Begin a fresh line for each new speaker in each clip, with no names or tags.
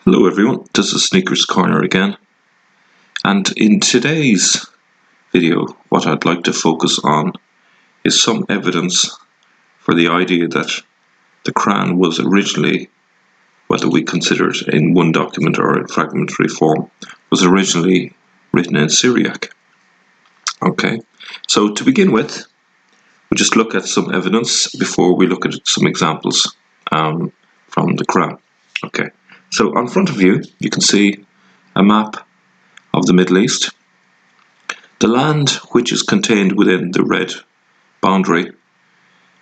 Hello everyone, this is Sneakers Corner again, and in today's video what I'd like to focus on is some evidence for the idea that the Quran was originally, whether we consider it in one document or in fragmentary form, was originally written in Syriac. Okay, so to begin with, we'll just look at some evidence before we look at some examples from the Quran. Okay. So on front of you, you can see a map of the Middle East. The land which is contained within the red boundary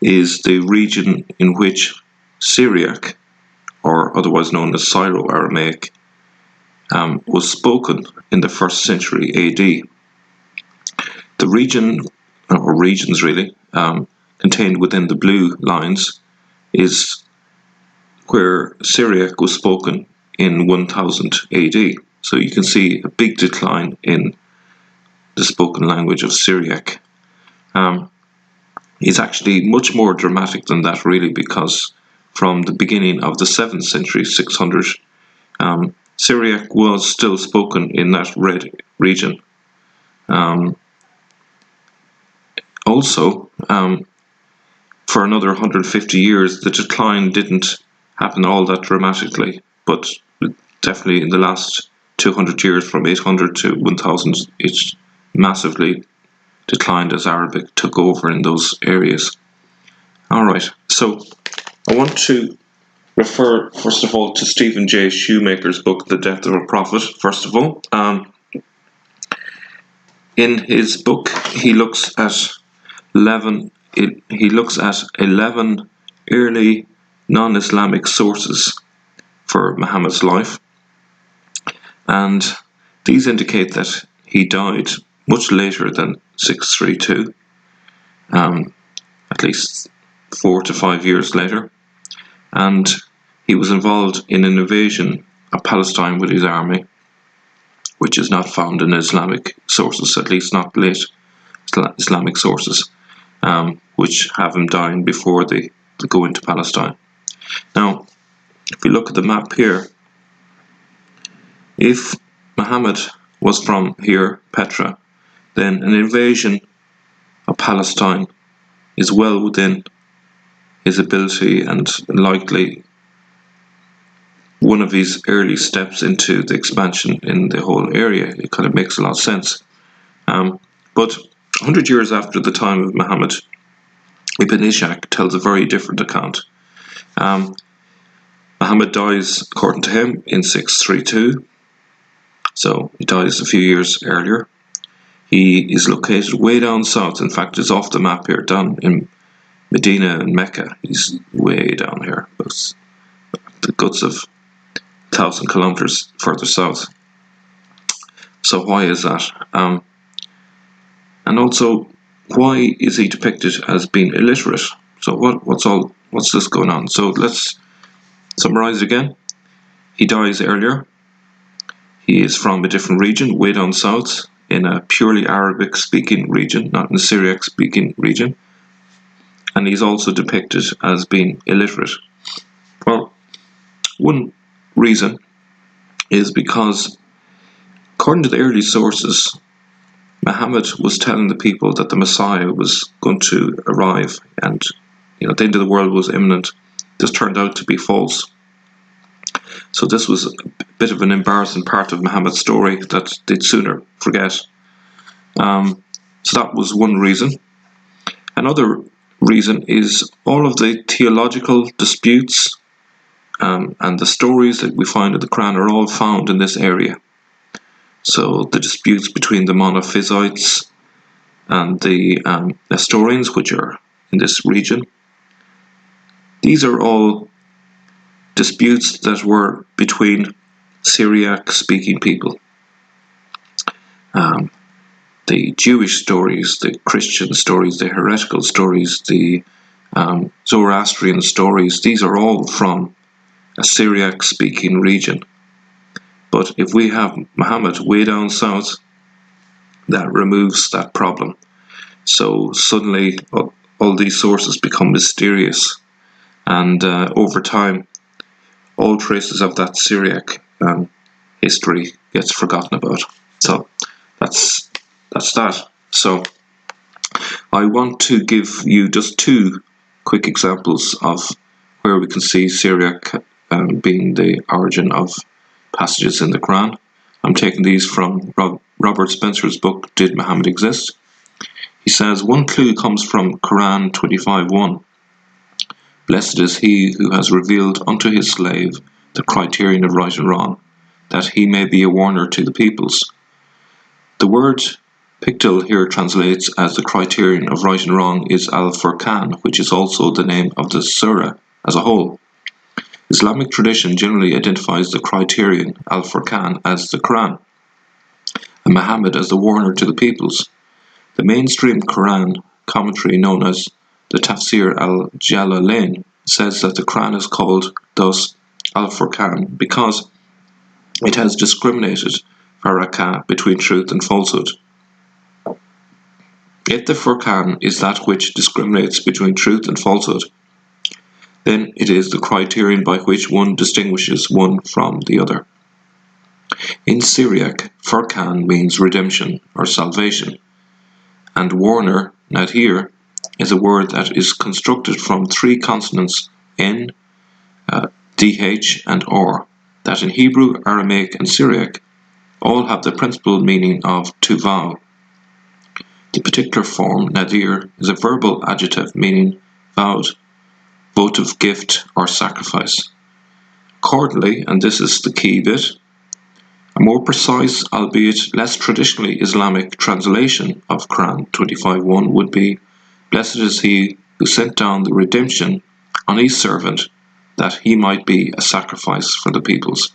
is the region in which Syriac, or otherwise known as Syro-Aramaic, was spoken in the 1st century AD. The region, or regions really, contained within the blue lines is where Syriac was spoken in 1000 AD. So you can see a big decline in the spoken language of Syriac. It's actually much more dramatic than that, really, because from the beginning of the 7th century, 600, Syriac was still spoken in that red region. Also, for another 150 years, the decline didn't happen all that dramatically, but definitely in the last 200 years, from 800 to 1000, it massively declined as Arabic took over in those areas. Alright, so I want to refer first of all to Stephen J. Shoemaker's book, The Death of a Prophet, first of all. In his book, he looks at 11 early non-Islamic sources for Muhammad's life, and these indicate that he died much later than 632, at least 4 to 5 years later, and he was involved in an invasion of Palestine with his army, which is not found in Islamic sources, at least not late Islamic sources, which have him dying before they go into Palestine. Now, if we look at the map here, if Muhammad was from here, Petra, then an invasion of Palestine is well within his ability and likely one of his early steps into the expansion in the whole area. It kind of makes a lot of sense. But 100 years after the time of Muhammad, Ibn Ishaq tells a very different account. Muhammad dies, according to him, in 632, so he dies a few years earlier. He is located way down south. In fact, it's off the map here, down in Medina and Mecca. He's way down here, but the guts of 1,000 kilometers further south. So why is that? And also, why is he depicted as being illiterate? So what's this going on? So let's summarize again. He dies earlier. He is from a different region, way down south, in a purely Arabic-speaking region, not in a Syriac-speaking region. And he's also depicted as being illiterate. Well, one reason is because, according to the early sources, Muhammad was telling the people that the Messiah was going to arrive, and the end of the world was imminent. This turned out to be false. So this was a bit of an embarrassing part of Muhammad's story that they'd sooner forget. So that was one reason. Another reason is all of the theological disputes and the stories that we find in the Quran are all found in this area. So the disputes between the Monophysites and the Nestorians, which are in this region, these are all disputes that were between Syriac-speaking people. The Jewish stories, the Christian stories, the heretical stories, the Zoroastrian stories, these are all from a Syriac-speaking region. But if we have Muhammad way down south, that removes that problem. So suddenly all these sources become mysterious, and over time all traces of that Syriac history gets forgotten about. So that's that. So I want to give you just two quick examples of where we can see Syriac being the origin of passages in the Quran. I'm taking these from Robert Spencer's book, Did Muhammad Exist? He says, one clue comes from Quran 25:1. Blessed is he who has revealed unto his slave the criterion of right and wrong, that he may be a warner to the peoples. The word Pictil here translates as the criterion of right and wrong is Al-Furqan, which is also the name of the surah as a whole. Islamic tradition generally identifies the criterion Al-Furqan as the Quran, and Muhammad as the warner to the peoples. The mainstream Quran commentary known as the Tafsir al-Jalalain says that the Quran is called thus Al-Furqan because it has discriminated faraka between truth and falsehood. If the Furqan is that which discriminates between truth and falsehood, then it is the criterion by which one distinguishes one from the other. In Syriac, Furqan means redemption or salvation, and warner, nadir, is a word that is constructed from three consonants N, DH, and R, that in Hebrew, Aramaic, and Syriac all have the principal meaning of to vow. The particular form, nadir, is a verbal adjective meaning vowed, votive gift, or sacrifice. Accordingly, and this is the key bit, a more precise, albeit less traditionally Islamic translation of Quran 25:1 would be, blessed is he who sent down the redemption on his servant, that he might be a sacrifice for the peoples.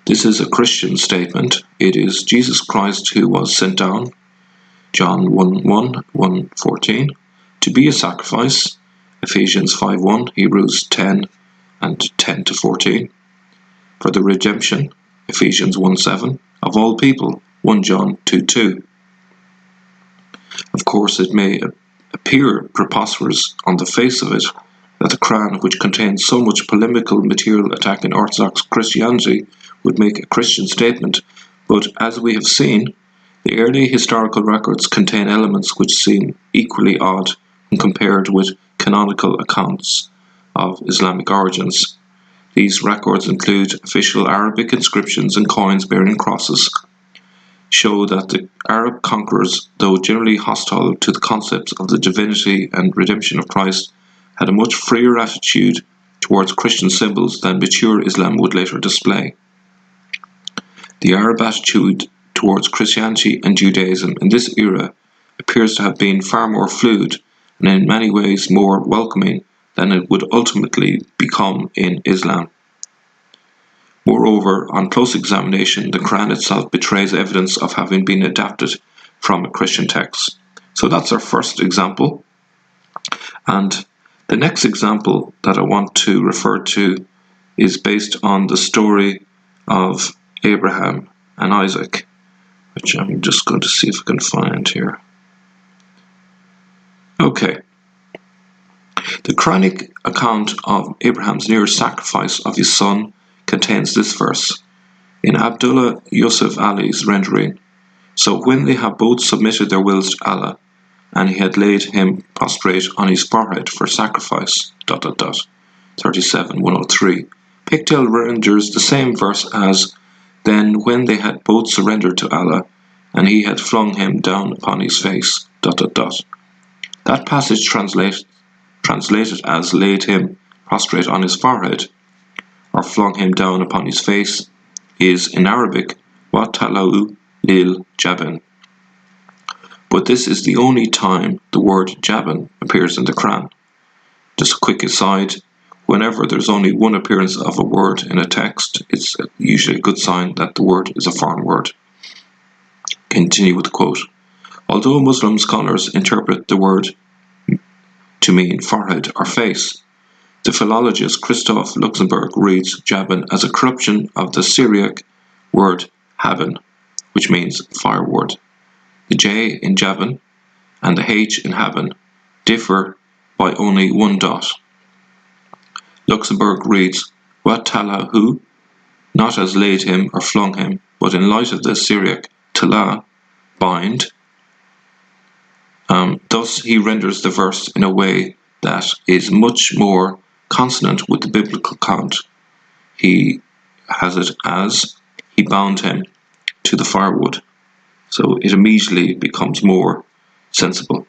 This is a Christian statement. It is Jesus Christ who was sent down, John 1:1, 1:14, to be a sacrifice, Ephesians 5:1, Hebrews 10 and 10 to 14, for the redemption, Ephesians 1:7, of all people, 1 John 2:2. Of course, it may appear preposterous on the face of it that the Quran, which contains so much polemical material attacking Orthodox Christianity, would make a Christian statement, but as we have seen, the early historical records contain elements which seem equally odd when compared with canonical accounts of Islamic origins. These records include official Arabic inscriptions and coins bearing crosses, show that the Arab conquerors, though generally hostile to the concepts of the divinity and redemption of Christ, had a much freer attitude towards Christian symbols than mature Islam would later display. The Arab attitude towards Christianity and Judaism in this era appears to have been far more fluid and in many ways more welcoming than it would ultimately become in Islam. Moreover, on close examination, the Quran itself betrays evidence of having been adapted from a Christian text. So that's our first example. And the next example that I want to refer to is based on the story of Abraham and Isaac, which I'm just going to see if I can find here. Okay. The Quranic account of Abraham's near sacrifice of his son contains this verse. In Abdullah Yusuf Ali's rendering, so when they have both submitted their wills to Allah, and he had laid him prostrate on his forehead for sacrifice, 37:103. Pictel renders the same verse as, then when they had both surrendered to Allah, and he had flung him down upon his face, ... That passage translated as laid him prostrate on his forehead, or flung him down upon his face, is in Arabic, wa talau lil jaban. But this is the only time the word jaban appears in the Quran. Just a quick aside, whenever there's only one appearance of a word in a text, it's usually a good sign that the word is a foreign word. Continue with the quote. Although Muslim scholars interpret the word to mean forehead or face, the philologist Christoph Luxemburg reads jaban as a corruption of the Syriac word haben, which means firewood. The J in jaban and the H in haben differ by only one dot. Luxemburg reads watalahu not as laid him or flung him, but in light of the Syriac tala, bind. Thus he renders the verse in a way that is much more consonant with the biblical count. He has it as he bound him to the firewood. So it immediately becomes more sensible.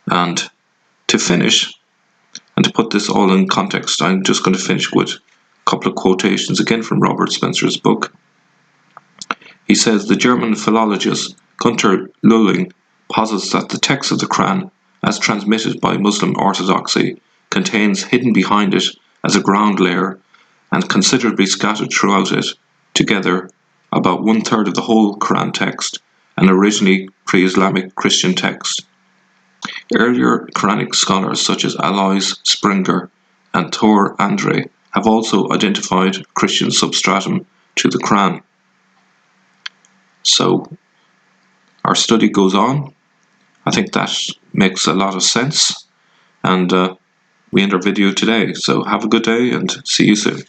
And to finish, and to put this all in context, I'm just going to finish with a couple of quotations again from Robert Spencer's book. He says, the German philologist Gunter Lulling posits that the text of the Quran, as transmitted by Muslim orthodoxy, contains hidden behind it as a ground layer and considerably scattered throughout it, together about 1/3 of the whole Quran text, an originally pre-Islamic Christian text. Earlier Quranic scholars such as Alois Springer and Thor Andre have also identified Christian substratum to the Quran. So our study goes on. I think that makes a lot of sense, and we end our video today. So have a good day and see you soon.